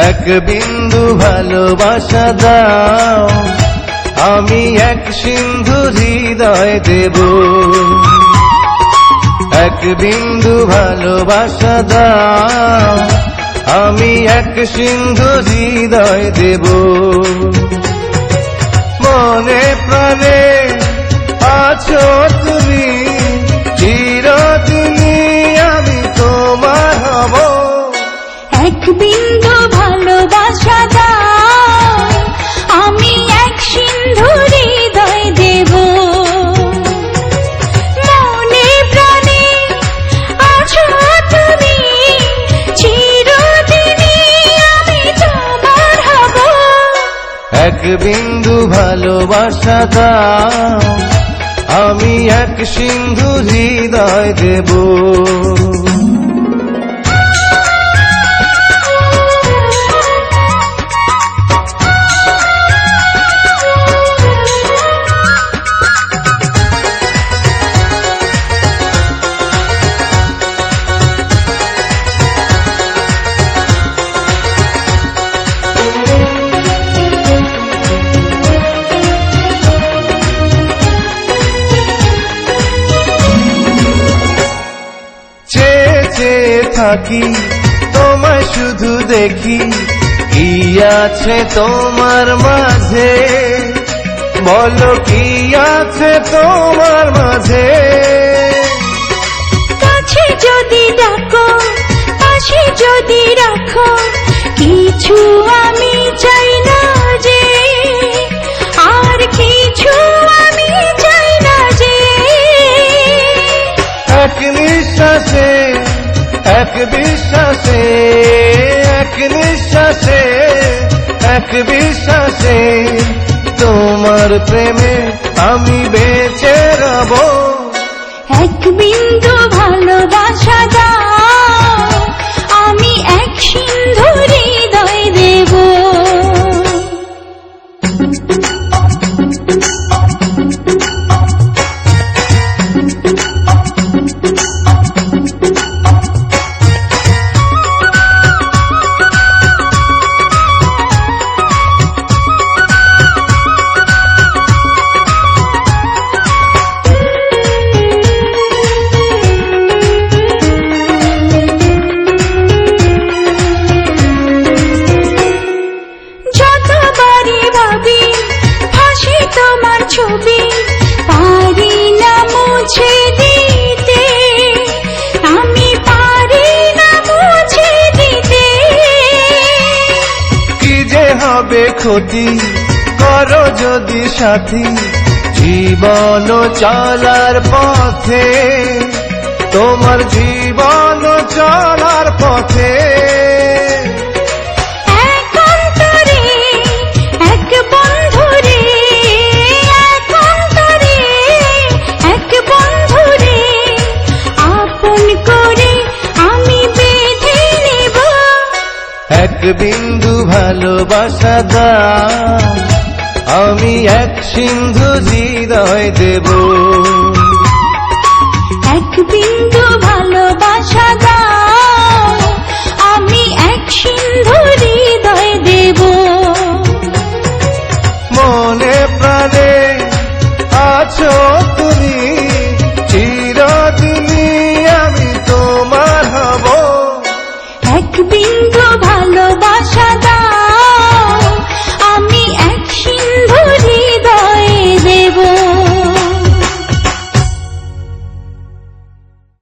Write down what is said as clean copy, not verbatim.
এক বিন্দু ভালোবাসা দাও, আমি এক সিন্ধু হৃদয় দেব। এক বিন্দু ভালোবাসা দাও, আমি এক সিন্ধু হৃদয় দেব। মনে প্রাণে আছো তুমি, চিরদিনই আমি তোমার হব। এক বিন্দু ভালোবাসা দাও, আমি এক সিন্ধু হৃদয় দেব। মনে প্রাণে আছো তুমি, চিরদিনই আমি তোমার হব। এক বিন্দু ভালোবাসা দাও, আমি এক সিন্ধু হৃদয় দেব। থাকি তোমায় শুধু দেখি, কি আছে তোমার মাঝে, বলো কি আছে তোমার মাঝে। কাছে যদি ডাকো, পাশে যদি রাখো, কিছু আমি চাই না যে, আর কিছু আমি চাই না যে। এক নিঃশ্বাসে, এক বিশ্বাসে, এক নিঃশ্বাসে, এক বিশ্বাসে, তোমার প্রেমে আমি বেঁচে রব। এক বিন্দু ভালোবাসা দাও, আমি এক সিন্ধু হৃদয় দেব। তোমার ছবি পারি না মুছে দিতে, আমি পারি না মুছে দিতে। কি যে হবে ক্ষতি করো যদি সাথী, জীবন চলার পথে, তোমার জীবন চলার পথে। এক বিন্দু ভালোবাসা দাও, আমি এক সিন্ধু হৃদয় দেব। এক বিন্দু